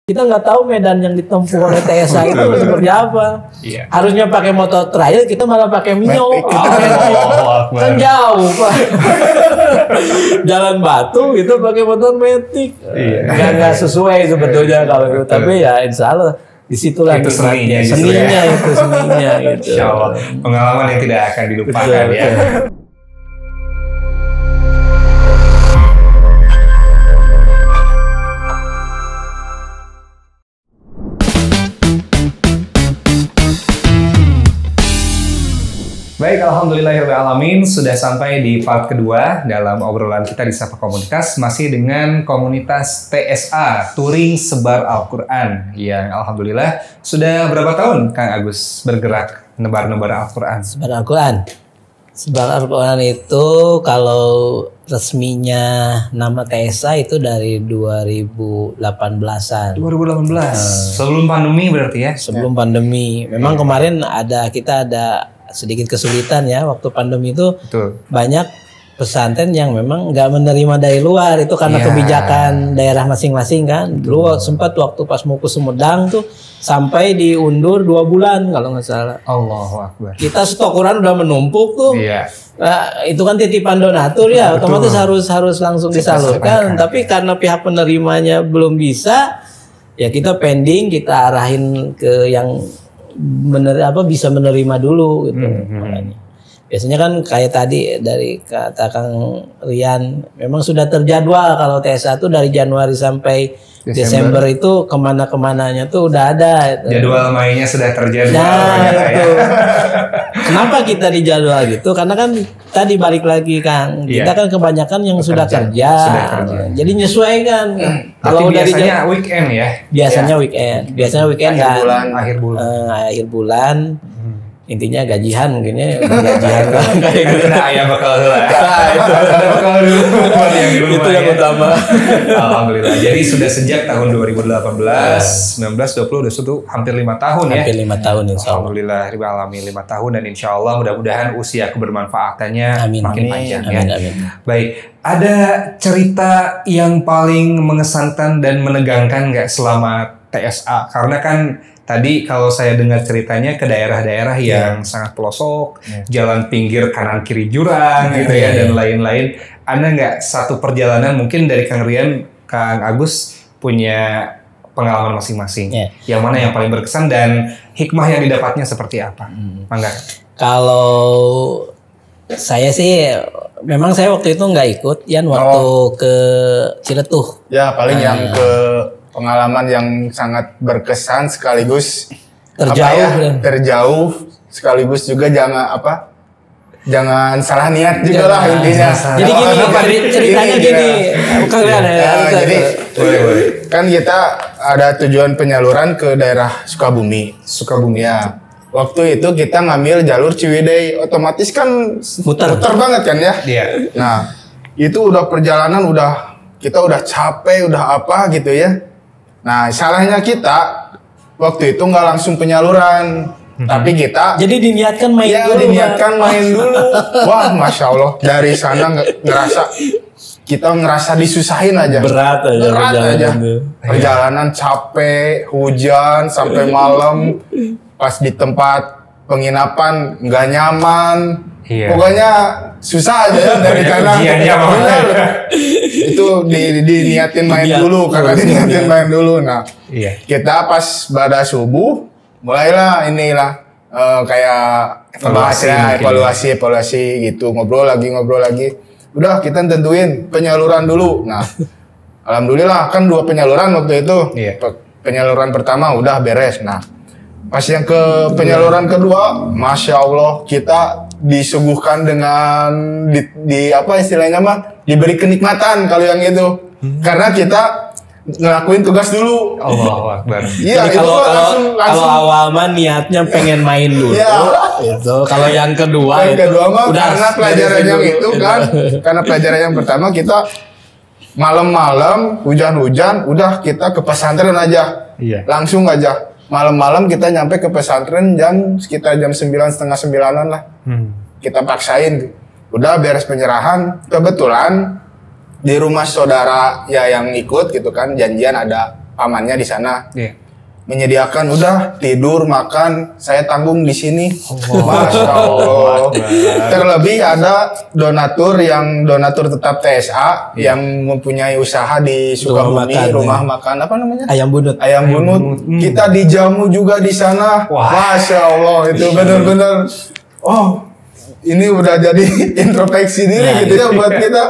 kita nggak tahu medan yang ditempuh oleh TSA itu seperti apa. Iya. Harusnya pakai motor trail, kita malah pakai Mio. Kan jauh Pak. Jalan batu gitu pakai motor metik. Nggak sesuai sebetulnya kalau itu. Tapi ya insya Allah disitulah itu seninya itu seninya gitu. Insya Allah pengalaman yang tidak akan dilupakan ya. Baik, alhamdulillahirrahmanirrahim, sudah sampai di part kedua dalam obrolan kita di Sapa Komunitas, masih dengan komunitas TSA, Touring Sebar Al-Quran, yang alhamdulillah sudah berapa tahun Kang Agus bergerak nebar-nebar Al-Quran? Sebar Al-Quran. Sebar Al-Quran itu kalau resminya nama TSA itu dari 2018-an. 2018, sebelum pandemi berarti ya? Sebelum pandemi. Memang kemarin kita ada sedikit kesulitan ya waktu pandemi itu. Betul. Banyak pesantren yang memang nggak menerima dari luar itu karena kebijakan daerah masing-masing kan. Dulu sempat waktu pas mau ke Sumedang tuh sampai diundur 2 bulan kalau nggak salah. Allahu Akbar. Kita stok Quran udah menumpuk tuh. Iya. Nah, itu kan titipan donatur ya, otomatis harus langsung disalurkan. Tapi karena pihak penerimanya belum bisa, ya kita pending, kita arahin ke yang bisa menerima dulu gitu. Makanya. Biasanya kan kayak tadi dari kata Kang Rian, memang sudah terjadwal kalau TSA itu dari Januari sampai Desember itu kemana-kemananya tuh udah ada. Jadwal mainnya sudah terjadwal. Nah, itu. Kenapa kita dijadwal gitu? Karena kan tadi balik lagi Kang, kita kan kebanyakan yang sudah kerja. Jadi nyesuaikan. Kalau biasanya weekend ya. Biasanya weekend akhir bulan. Intinya gajian mungkin ya, gajian kayak gitu. Nah, ayam bakal dulu. Bakal dulu buat yang di rumah. Itu yang utama. Alhamdulillah. Jadi sudah sejak tahun 2018, 19, 20 udah hampir 5 tahun ya. Hampir 5 tahun insya Allah. Alhamdulillah, alamin 5 tahun dan insya Allah mudah-mudahan usia kebermanfaatannya makin panjang ya. Amin. Baik, ada cerita yang paling mengesankan dan menegangkan nggak selama TSA? Karena kan tadi kalau saya dengar ceritanya ke daerah-daerah yang sangat pelosok, jalan pinggir kanan kiri jurang gitu ya dan lain-lain. Ada nggak satu perjalanan mungkin dari Kang Rian, Kang Agus punya pengalaman masing-masing? Yang mana yang paling berkesan dan hikmah yang didapatnya seperti apa? Mangga. Kalau saya sih, memang saya waktu itu nggak ikut, waktu ke Ciletuh. Ya paling yang ke pengalaman yang sangat berkesan sekaligus terjauh sekaligus juga jangan salah niat juga lah intinya. Jadi gini ceritanya gini. Jadi kan kita ada tujuan penyaluran ke daerah Sukabumi ya. Waktu itu kita ngambil jalur Ciwidey, otomatis kan muter banget kan ya. Nah itu udah perjalanan kita udah capek udah apa gitu ya. Nah, salahnya kita waktu itu nggak langsung penyaluran, tapi kita jadi diniatkan main dulu. Wah, masya Allah, dari sana kita ngerasa disusahin aja. Berat aja. Perjalanan capek, hujan sampai malam, pas di tempat penginapan nggak nyaman. Pokoknya susah aja dari sana. Itu diniatin main dulu karena diniatin main dulu. Nah, kita pas pada subuh mulailah kayak evaluasi gitu, ngobrol lagi. Udah kita tentuin penyaluran dulu. Nah, alhamdulillah kan 2 penyaluran waktu itu. Penyaluran pertama udah beres. Nah, pas yang ke penyaluran kedua, masya Allah kita disuguhkan dengan diberi kenikmatan kalau yang itu karena kita ngelakuin tugas dulu. Allahu Akbar. Iya, kalau awal mah niatnya pengen main dulu. Itu kalau yang kedua mah karena pelajaran yang itu kan karena pelajaran yang pertama kita malam-malam hujan-hujan udah kita ke pesantren aja. Langsung aja. Malam-malam kita nyampe ke pesantren sekitar jam 9, setengah 9-an lah. Kita paksain. Udah beres penyerahan. Kebetulan di rumah saudara yang ikut gitu kan. Janjian ada pamannya di sana. Iya. Menyediakan udah tidur makan saya tanggung di sini. Masya Allah. Terlebih ada donatur tetap TSA yang mempunyai usaha di Sukabumi, rumah makan apa namanya? Ayam bunut. Ayam bunut. Kita dijamu juga di sana. Masya Allah, itu benar-benar. Oh, ini udah jadi introspeksi diri gitu ya buat kita.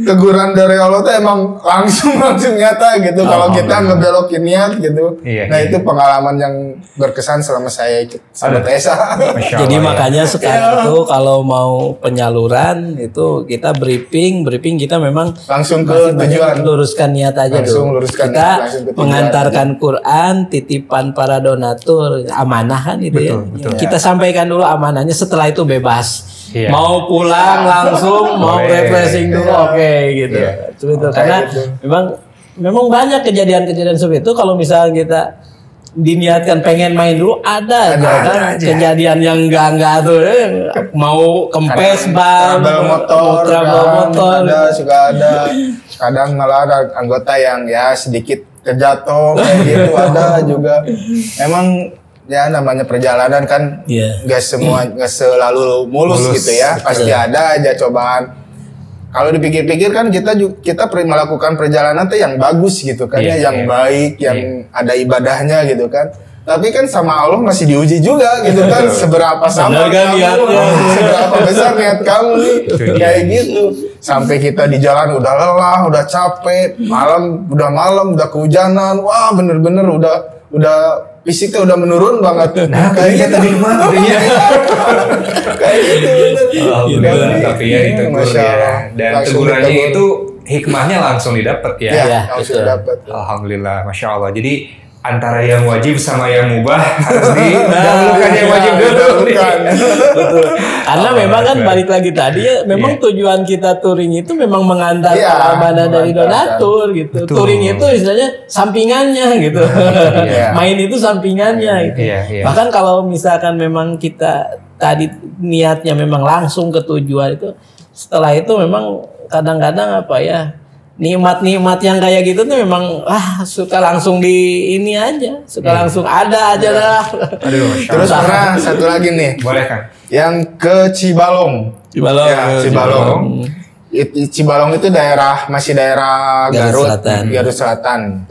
Teguran dari Allah tuh emang langsung nyata gitu. Kalau kita ngebelokin niat gitu. Nah itu pengalaman yang berkesan selama saya ikut sama TSA. Jadi makanya sekarang itu kalau mau penyaluran itu kita briefing kita memang langsung ke tujuan. Luruskan niat aja dulu. Kita mengantarkan Quran, titipan para donatur, amanah kan itu ya. Kita sampaikan dulu amanahnya, setelah itu bebas. Mau pulang langsung, mau refreshing dulu, oke gitu. Karena memang banyak kejadian-kejadian seperti itu. Kalau misalnya kita diniatkan pengen main dulu, ada kan kejadian yang enggak tuh, mau kempes ban, motor, ada suka ada. Kadang malah ada anggota yang ya sedikit terjatuh kayak gitu ada juga. Emang ya namanya perjalanan kan nggak selalu mulus gitu ya, pasti ada aja cobaan. Kalau dipikir-pikir kan kita melakukan perjalanan tuh yang bagus gitu kan, yang baik, yang ada ibadahnya gitu kan. Tapi kan sama Allah masih diuji juga gitu kan, seberapa sabar kamu, seberapa besar niat kamu nih, kayak gitu. Sampai kita di jalan udah lelah, udah capek, malam, udah kehujanan, wah bener-bener udah fisiknya udah menurun banget. Nah, kayaknya tadi mana katanya. Kayak gitu. Tapi ya ditegur ya. Dan tegurannya itu hikmahnya langsung didapat ya. Iya, langsung didapat. Alhamdulillah, Masya Allah. Jadi antara yang wajib sama yang mubah harus didahulukan yang wajib dulu. Karena memang kan balik lagi tadi ya, memang tujuan kita touring itu memang mengantarkan amanah dari donatur gitu. Touring itu istilahnya sampingannya gitu. Main itu sampingannya gitu. Bahkan kalau misalkan memang kita tadi niatnya memang langsung ke tujuan itu, setelah itu memang kadang-kadang apa ya, nikmat-nikmat yang kayak gitu tuh memang suka langsung di ini aja, suka langsung ada aja lah. Terus pernah satu lagi nih, boleh kan? Yang ke Cibalong. Cibalong. Cibalong itu masih daerah Garut Selatan.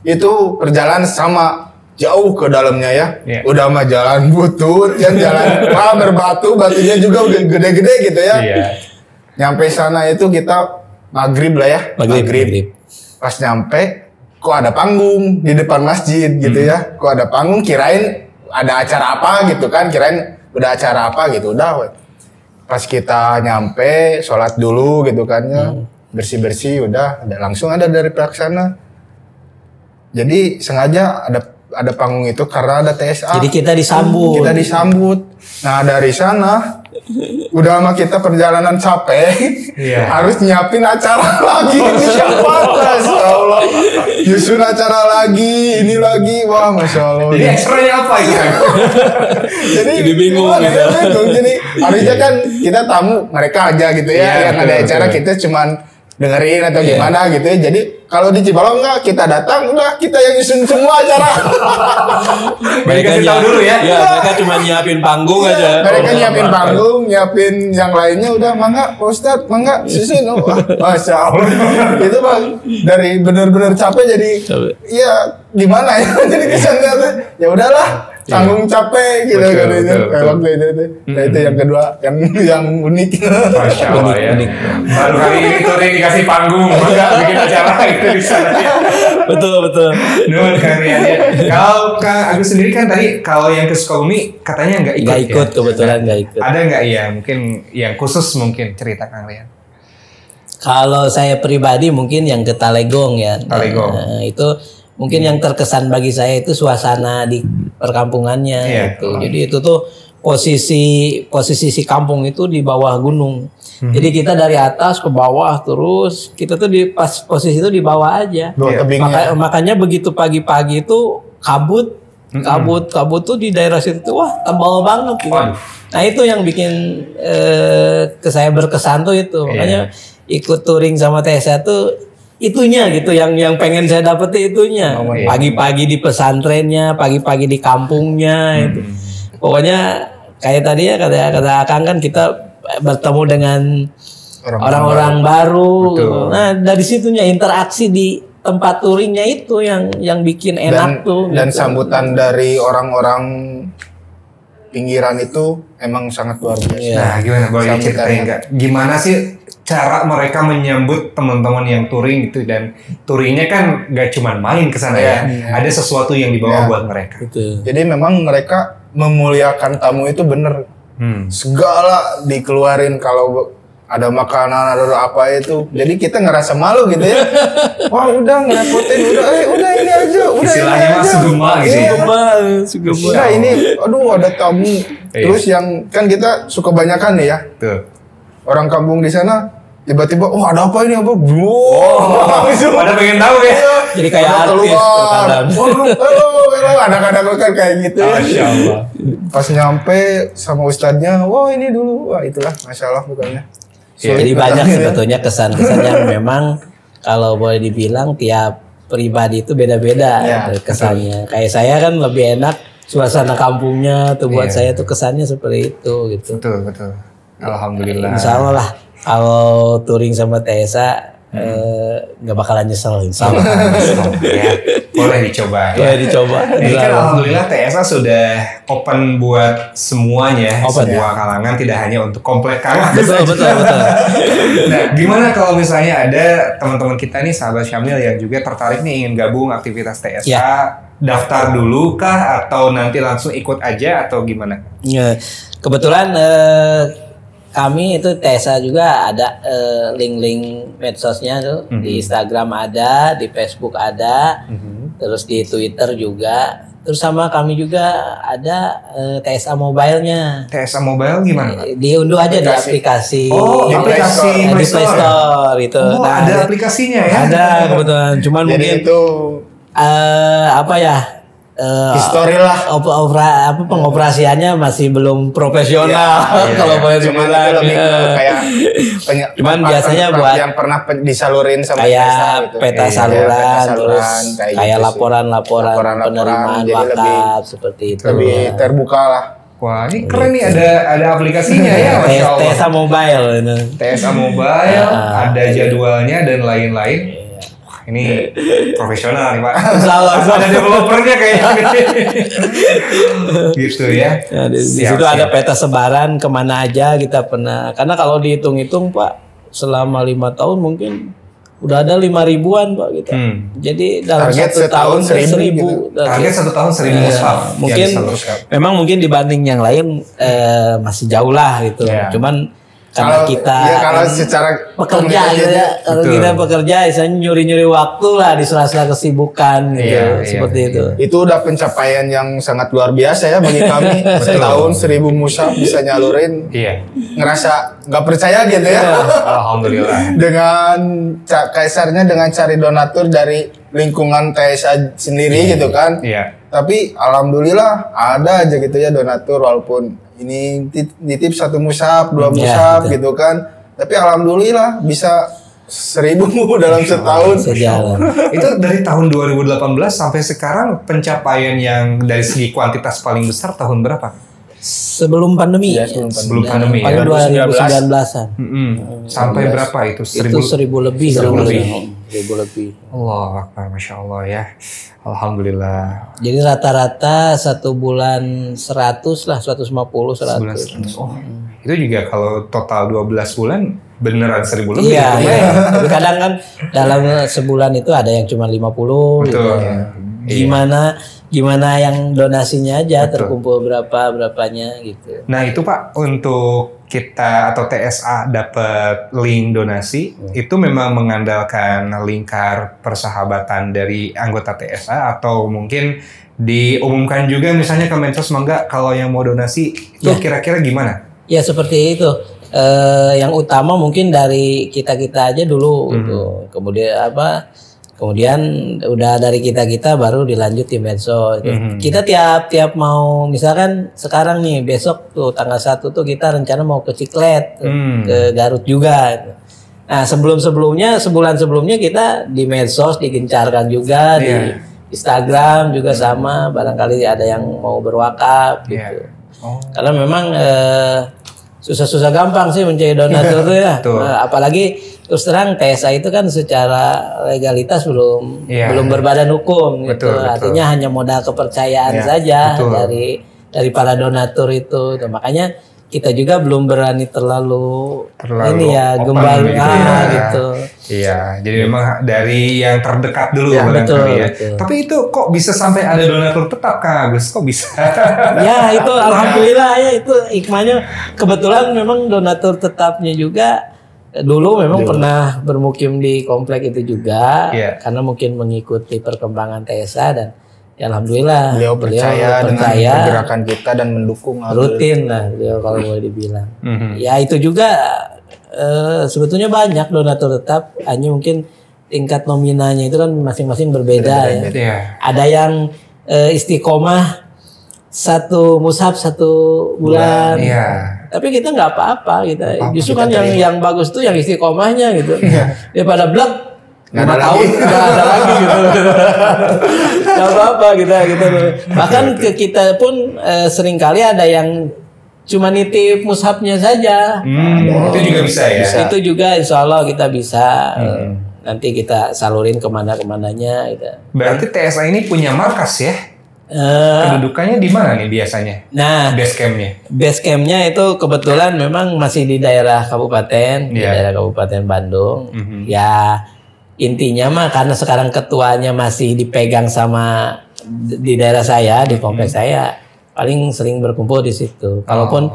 Itu perjalanan sama jauh ke dalamnya ya. Udah mah jalan butut, jalan batunya juga udah gede-gede gitu ya. Nyampe sana itu kita maghrib lah ya, maghrib. Pas nyampe, kok ada panggung di depan masjid gitu ya. Kok ada panggung, kirain ada acara apa gitu kan, kirain udah acara apa gitu. Udah, pas kita nyampe, sholat dulu gitu kan ya, bersih-bersih, udah langsung ada dari pelaksana. Jadi sengaja ada panggung itu karena ada TSA. Jadi kita disambut. Nah dari sana udah sama kita perjalanan capek, harus nyiapin acara lagi. Siapa? Masya Allah. Nyusun acara lagi, ini lagi, wah Masya Allah. Jadi ekstranya apa itu? Jadi bingung gitu. Jadi harusnya kan kita tamu, mereka aja gitu ya. Yang ada acara kita cuman dengerin atau gimana gitu ya. Jadi kalau di Cibalong enggak, kita datang udah kita yang nyusun semua acara. Mereka tahu dulu ya. Mereka cuma nyiapin panggung aja. Mereka nyiapin panggung, nyiapin yang lainnya udah mangga Pak Ustadz, mangga susun. Masya Allah. Itu Bang dari benar-benar capek jadi ya gimana ya. Jadi kesannya ya udahlah. Tanggung capek gitu kan itu waktu itu. Nah itu yang kedua yang unik. Masya Allah ya. Baru kali ini touring dikasih panggung, maka bikin acara gitu di sana. Betul. Nuhun karyanya. Kalau Kang Agus sendiri kan tadi kalau yang ke Sukabumi katanya nggak ikut. Kebetulan nggak ikut. Ada nggak ya mungkin yang khusus mungkin cerita Kang Rian? Kalau saya pribadi mungkin yang ke Talegong ya. Talegong. Itu mungkin yang terkesan bagi saya itu suasana di perkampungannya gitu. Jadi itu tuh posisi si kampung itu di bawah gunung. Jadi kita dari atas ke bawah terus kita tuh di pas posisi itu di bawah aja. Makanya begitu pagi-pagi itu kabut tuh di daerah situ tuh wah tebal banget gitu. Nah itu yang bikin ke saya berkesan tuh itu. Makanya ikut touring sama TSA tuh itunya gitu yang pengen saya dapet itunya. Momen Pagi-pagi di pesantrennya, pagi-pagi di kampungnya itu. Pokoknya kayak tadi ya kata Akang kan kita bertemu dengan orang-orang baru. Nah, dari situnya interaksi di tempat touringnya itu yang bikin enak tuh. Dan gitu. sambutan dari orang-orang pinggiran itu emang sangat luar biasa. Nah, gimana boleh Sambutannya. ceritain nggak? Gimana sih cara mereka menyambut teman-teman yang touring gitu, dan touringnya kan nggak cuma main ke sana ya, ada sesuatu yang dibawa buat mereka. Gitu. Jadi memang mereka memuliakan tamu itu bener. Segala dikeluarin kalau ada makanan, ada apa itu. Jadi kita ngerasa malu gitu ya. Wah udah ngerepotin, udah ini aja. Udah Istilahnya ini mah aja. sugema gitu. Sugema. Udah ini, aduh ada tamu. Terus yang kan kita suka banyakan nih ya. Tuh. Orang kampung di sana tiba-tiba, oh ada apa ini apa? Bro. Pada pengen tahu ya. Jadi kayak Pada artis keluar. terkadang. Halo, anak-anak kan kayak gitu ya. Masya Allah. Pas nyampe sama ustadznya, wah ini dulu, wah itulah, masya Allah bukannya. Jadi banyak sebetulnya kesan-kesan yang memang kalau boleh dibilang tiap pribadi itu beda-beda kesannya. Kayak saya kan lebih enak suasana kampungnya tuh buat saya tuh kesannya seperti itu gitu. Betul. Alhamdulillah. Insya Allah lah kalau touring sama TSA nggak bakalan nyesel insya Allah. Ya, boleh dicoba ya. Boleh dicoba. Ini kan alhamdulillah TSA sudah open buat semuanya, semua kalangan, tidak hanya untuk komplek kalangan. Betul. Nah, gimana kalau misalnya ada teman-teman kita nih, sahabat Syamil yang juga tertarik nih ingin gabung aktivitas TSA, daftar dulu kah atau nanti langsung ikut aja atau gimana? Ya, kebetulan kami itu TSA juga ada link-link medsosnya tuh di Instagram ada, di Facebook ada, terus di Twitter juga, terus sama kami juga ada TSA Mobile-nya. TSA Mobile gimana? Diunduh aja di aplikasi. Di aplikasi di Play Store itu. Oh, ada aplikasinya ya? Ada kebetulan, cuman Jadi mungkin itu apa ya? history lah. Pengoperasiannya masih belum profesional kalau boleh Cuman dibilang. itu lebih ke kayak Cuman biasanya buat yang pernah disalurin sama kayak desa gitu. peta Iya, saluran, peta terus kayak kayak gitu sih. laporan-laporan Laporan-laporan, penerimaan jadi wakaf seperti itu. Lebih terbuka lah. Wah, ini keren nih, ada aplikasinya ya, Masya Allah. TSA Mobile itu. TSA Mobile, ada jadwalnya dan lain-lain. Wah, ini profesional nih Pak. Salah. Ada developernya kayaknya. Gitu ya. Nah, di situ ada peta sebaran kemana aja kita pernah. Karena kalau dihitung-hitung Pak, selama 5 tahun mungkin udah ada 5.000-an Pak kita. Jadi dalam Target satu tahun setahun 1.000 gitu. Target 1 tahun 1.000 mushaf. Mungkin memang mungkin dibanding yang lain masih jauh lah gitu. Cuman karena kita kalau secara pekerja gitu ya, kalau kita pekerja misalnya nyuri-nyuri waktu lah di sela-sela kesibukan gitu, seperti itu. Itu udah pencapaian yang sangat luar biasa ya bagi kami. Setahun 1.000 mushaf bisa nyalurin. Iya. Ngerasa nggak percaya gitu ya. Alhamdulillah. Dengan kaisarnya dengan cari donatur dari lingkungan TSA sendiri gitu kan. Iya. Tapi alhamdulillah ada aja gitu ya donatur, walaupun ini nitip 1 mushaf, 2 mushaf gitu kan. Tapi alhamdulillah bisa 1.000 dalam setahun. Sejalan. Itu dari tahun 2018 sampai sekarang pencapaian yang dari segi kuantitas paling besar tahun berapa? Sebelum pandemi. Ya, sebelum pandemi. Paling Ya. 2019-an. Sampai berapa itu? Itu 1.000 lebih. 1.000 lebih. Allah Akbar, Masya Allah ya. Alhamdulillah. Jadi rata-rata 1 bulan 100 lah, 150, 100. Oh, itu juga kalau total 12 bulan beneran 1.000 lebih. Iya. Tapi kadang kan dalam sebulan itu ada yang cuma 50 gitu. Betul. Gimana yang donasinya aja terkumpul berapanya gitu. Nah itu Pak, untuk kita atau TSA dapat link donasi, itu memang mengandalkan lingkar persahabatan dari anggota TSA atau mungkin diumumkan juga misalnya ke Mensos Mangga kalau yang mau donasi itu kira-kira gimana? Ya seperti itu. Yang utama mungkin dari kita-kita aja dulu gitu. Kemudian udah dari kita baru dilanjut di medsos. Kita tiap mau misalkan sekarang nih besok tuh tanggal 1 tuh kita rencana mau ke Ciklet ke Garut juga. Nah sebulan sebelumnya kita di medsos digencarkan juga di Instagram juga sama, barangkali ada yang mau berwakaf gitu. Karena memang susah-susah gampang sih mencari donatur tuh ya. Apalagi terus terang TSA itu kan secara legalitas belum berbadan hukum gitu. Artinya hanya modal kepercayaan saja dari para donatur itu. Makanya kita juga belum berani terlalu ini ya gembal gitu. Iya, jadi memang dari yang terdekat dulu betul. Tapi itu kok bisa sampai ada donatur tetap Kang Agus? Kok bisa? Ya itu alhamdulillah ya, itu hikmahnya. Kebetulan memang donatur tetapnya juga dulu memang pernah bermukim di komplek itu juga, karena mungkin mengikuti perkembangan TSA dan ya alhamdulillah beliau percaya dengan pergerakan kita dan mendukung rutin lah beliau kalau boleh dibilang. Ya itu juga sebetulnya banyak donatur tetap, hanya mungkin tingkat nominalnya itu kan masing-masing berbeda ya. Ada yang istiqomah satu mushaf 1 bulan. Tapi kita nggak apa-apa kita. Justru kan yang bagus tuh yang istiqomahnya gitu. Daripada blek 5 tahun nggak ada lagi gitu. Nggak apa-apa kita. Bahkan ke kita pun seringkali ada yang cuma nitip mushafnya saja. Itu juga bisa ya. Itu juga insya Allah kita bisa. Nanti kita salurin kemana-kemananya. Gitu. Berarti TSA ini punya markas ya? Kedudukannya di mana nih biasanya? Nah, base campnya itu kebetulan memang masih di daerah kabupaten, di daerah Kabupaten Bandung. Ya intinya mah karena sekarang ketuanya masih dipegang sama di daerah saya, di kompleks saya, paling sering berkumpul di situ. Kalaupun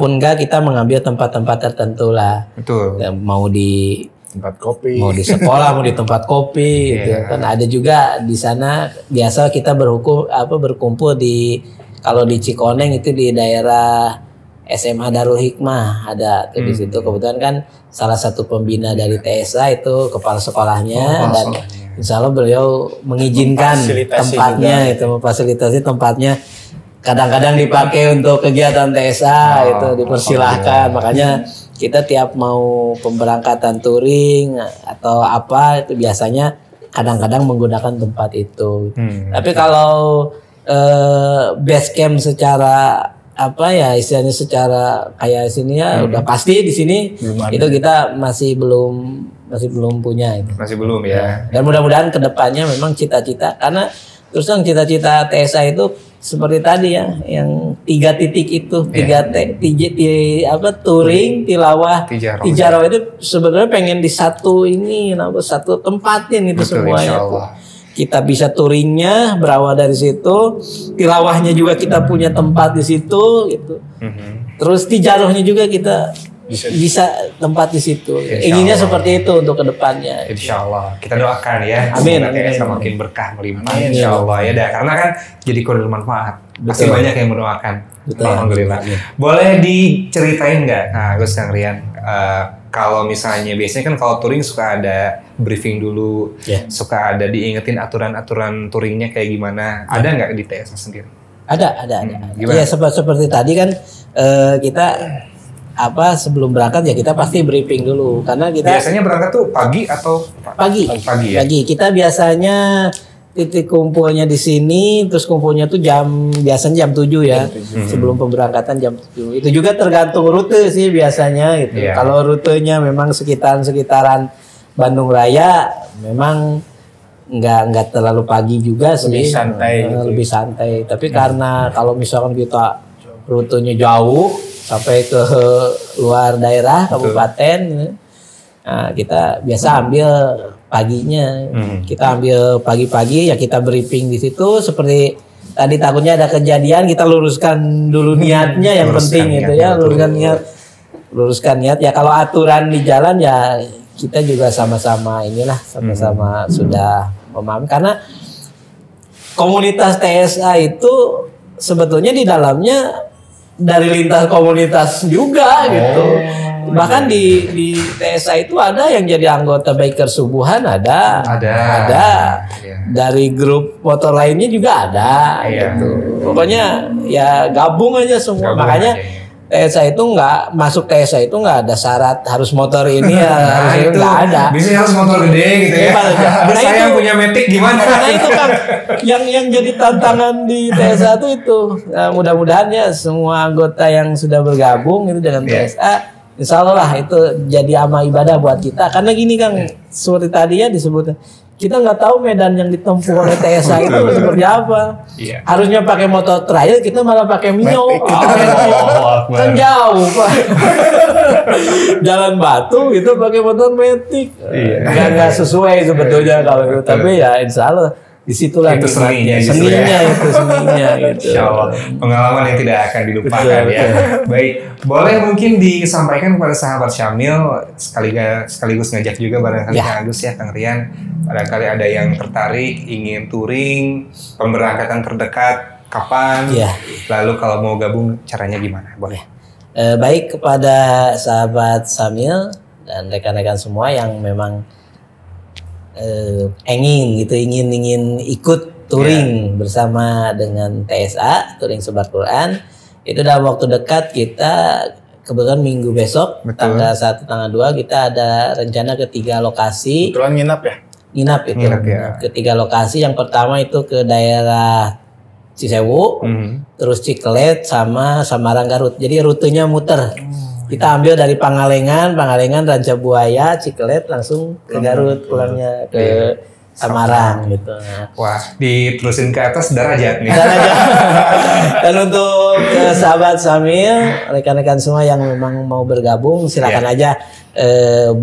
enggak, kita mengambil tempat-tempat tertentu lah. Betul. Mau di tempat kopi, mau di sekolah, mau di tempat kopi, gitu. Kan ada juga di sana. Biasa kita berkumpul di kalau di Cikoneng itu di daerah SMA Darul Hikmah ada tuh di situ. Kebetulan kan salah satu pembina dari TSA itu kepala sekolahnya dan insya Allah beliau mengizinkan tempatnya itu, memfasilitasi tempatnya. Kadang-kadang dipakai untuk kegiatan TSA itu dipersilahkan. Makanya kita tiap mau pemberangkatan touring atau apa itu biasanya kadang-kadang menggunakan tempat itu. Tapi kalau base camp secara apa ya istilahnya secara kayak sini ya udah pasti di sini itu kita masih belum punya itu. Masih belum ya. Dan mudah-mudahan kedepannya memang cita-cita, karena terus yang cita-cita TSA itu seperti tadi ya, yang 3 titik itu, 3 touring, tilawah, tijarah itu sebenarnya pengen di satu tempatin itu semuanya. Kita bisa touringnya berawal dari situ, tilawahnya juga kita punya tempat di situ gitu. Terus tijarahnya juga kita bisa tempat di situ. Inginnya seperti itu untuk kedepannya. Insya Allah. Kita doakan ya. Amin. Semoga makin berkah melimpah. Insya Allah ya. Karena kan jadi kode bermanfaat. Pasti banyak yang mendoakan. Alhamdulillah. Boleh diceritain nggak, Gus Kang Rian? Kalau misalnya biasanya kan kalau touring suka ada briefing dulu, suka ada diingetin aturan-aturan touringnya kayak gimana. Ada nggak di TSA sendiri? Ada. Ya seperti tadi kan kita sebelum berangkat ya kita pasti briefing dulu, karena kita biasanya berangkat tuh pagi atau pagi ya? Pagi. Kita biasanya titik kumpulnya di sini, terus kumpulnya tuh biasanya jam 7 ya. Sebelum pemberangkatan jam 7. Itu juga tergantung rute sih biasanya gitu. Kalau rutenya memang sekitaran Bandung Raya, memang nggak terlalu pagi juga sih. Lebih santai. Tapi karena kalau misalkan kita rutenya jauh sampai ke luar daerah kabupaten, nah, kita biasa ambil paginya. Kita ambil pagi-pagi ya, kita briefing di situ. Seperti tadi takutnya ada kejadian, kita luruskan dulu niatnya yang penting gitu ya. Luruskan niat ya. Kalau aturan di jalan ya kita juga sama-sama sudah memahami, karena komunitas TSA itu sebetulnya di dalamnya dari lintas komunitas juga gitu. Bahkan di TSA itu ada yang jadi anggota biker subuhan, ada. Dari grup motor lainnya juga ada gitu. Pokoknya ya gabung aja semua. Makanya TSA itu nggak masuk TSA itu nggak ada syarat harus motor ini ya harus itu nggak ada. Biasanya harus motor gede gitu ya. Nah, saya yang punya Matic gimana? Nah itu kan yang jadi tantangan di TSA itu. Nah, mudah-mudahan ya semua anggota yang sudah bergabung itu dengan TSA, insya Allah lah itu jadi amal ibadah buat kita. Karena gini Kang, seperti tadi ya disebutnya, kita nggak tahu medan yang ditempuh oleh TSA itu seperti apa. Harusnya pakai motor trail, kita malah pakai Mio. Kan jauh Pak. Jalan batu itu pakai motor Matic. Nggak sesuai sebetulnya kalau itu. Tapi ya insya Allah disitulah itu seninya gitu. Insya Allah pengalaman yang tidak akan dilupakan ya. Baik, boleh mungkin disampaikan kepada sahabat Syamil sekaligus ngajak juga barangkali Kang Agus ya, Kang Rian, barangkali ada yang tertarik ingin touring, pemberangkatan terdekat kapan, lalu kalau mau gabung caranya gimana, boleh? Baik, kepada sahabat Syamil dan rekan-rekan semua yang memang ingin ikut touring bersama dengan TSA, touring Sobat Quran, itu dalam waktu dekat kita kebetulan minggu besok tanggal 1 tanggal 2 kita ada rencana ke 3 lokasi. Kebetulan nginap Ke 3 lokasi. Yang pertama itu ke daerah Cisewu, terus Cikelet sama Samarang Garut. Jadi rutenya muter. Kita ambil dari Pangalengan, Ranca Buaya, Cikelet langsung ke Garut, pulangnya ke Samarang gitu. Wah, diterusin ke atas derajat nih. Dan untuk sahabat Syamil, rekan-rekan semua yang memang mau bergabung, silakan aja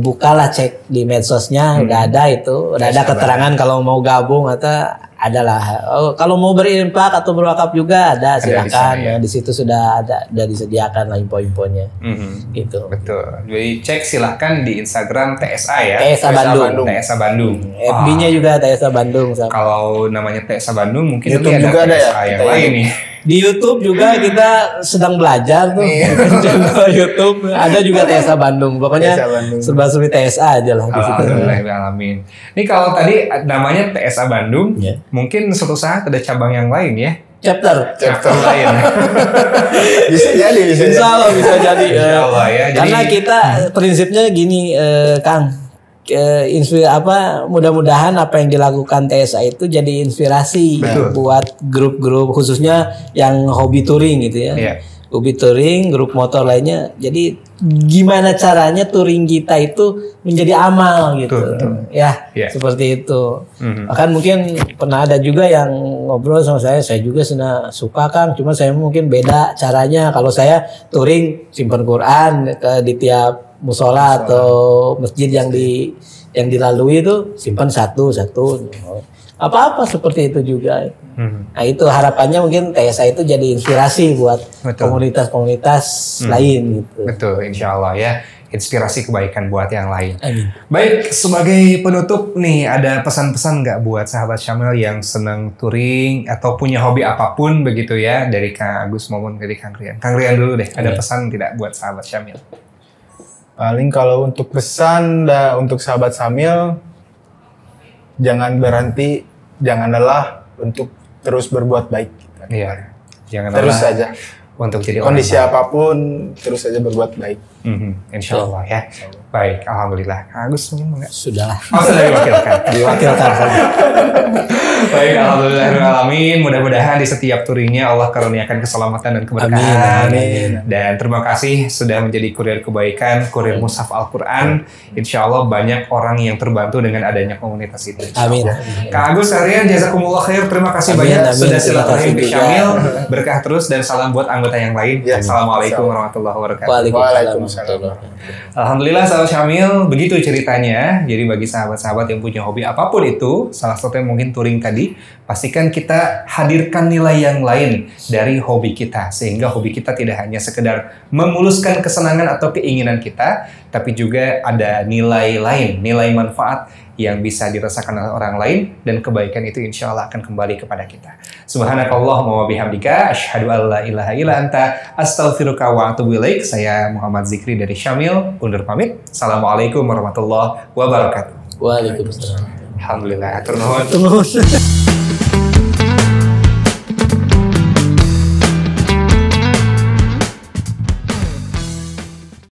bukalah cek di medsosnya, udah ada itu, udah ada keterangan kalau mau gabung atau adalah. Kalau mau berinfak atau berwakaf juga ada, silakan. Di situ sudah disediakan lah info-infonya. Gitu. Betul. Jadi cek silahkan di Instagram TSA ya. TSA Bandung. FB-nya juga TSA Bandung. Kalau namanya TSA Bandung mungkin YouTube ada juga TSA ada yang lain nih. Di YouTube juga kita sedang belajar tuh. Channel YouTube ada juga TSA Bandung. Pokoknya serba-serbi TSA aja lah di situ. Alhamdulillahirrahmanirrahim. Ini kalau tadi namanya TSA Bandung, mungkin suatu saat ada cabang yang lain ya. Chapter lain. bisa jadi. Insya Allah bisa jadi. Insya Allah ya. Karena kita prinsipnya gini, Kang. Mudah-mudahan apa yang dilakukan TSA itu jadi inspirasi buat grup-grup khususnya yang hobi touring gitu ya. Hobi touring, grup motor lainnya. Jadi gimana caranya touring kita itu menjadi amal gitu. Seperti itu. Bahkan mungkin pernah ada juga yang ngobrol sama saya juga suka Kang, cuma saya mungkin beda caranya. Kalau saya touring simpan Quran di tiap musola atau masjid yang dilalui itu simpan satu apa seperti itu juga. Nah itu harapannya mungkin TSA itu jadi inspirasi buat komunitas-komunitas lain gitu. Betul, insya Allah ya, inspirasi kebaikan buat yang lain. Amin. Baik, sebagai penutup nih, ada pesan-pesan nggak buat sahabat Syamil yang senang touring atau punya hobi apapun begitu ya, dari Kang Agus maupun dari Kang Rian. Kang Rian dulu deh, ada pesan tidak buat sahabat Syamil? Paling kalau untuk pesan untuk sahabat Syamil, jangan berhenti, jangan lelah untuk terus berbuat baik. Iya, jangan terus lelah saja untuk jadi kondisi apapun, terus saja berbuat baik. Insya Allah ya. Baik, alhamdulillah. Kang Agus mungkin enggak? Sudahlah. Sudah diwakilkan. Diwakilkan saja. Baik, alhamdulillahirrahmanirrahim. Mudah-mudahan di setiap touringnya Allah karuniakan keselamatan dan keberkahan. Amin. Dan terima kasih sudah menjadi kurir kebaikan, kurir mushaf Al-Quran. Insya Allah banyak orang yang terbantu dengan adanya komunitas itu. Amin. Kang Agus, Rian, jazakumullah khair. Terima kasih banyak sudah silaturahim di Syamil. Berkah terus dan salam buat anggota yang lain. Assalamualaikum warahmatullahi wabarakatuh. Waalaikumsalam. Alhamdulillah sahabat Syamil, begitu ceritanya. Jadi bagi sahabat-sahabat yang punya hobi apapun itu, salah satunya mungkin touring tadi, pastikan kita hadirkan nilai yang lain dari hobi kita, sehingga hobi kita tidak hanya sekedar memuluskan kesenangan atau keinginan kita, tapi juga ada nilai lain, nilai manfaat yang bisa dirasakan oleh orang lain, dan kebaikan itu insya Allah akan kembali kepada kita. Subhanakallahumma wa bihamdika, asyhadu an la ilaha illa anta, astaghfiruka wa atubu ilaik. Saya Muhammad Zikri dari Syamil, undur pamit. Assalamualaikum warahmatullahi wabarakatuh. Waalaikumsalam. Alhamdulillah, atur nuhun.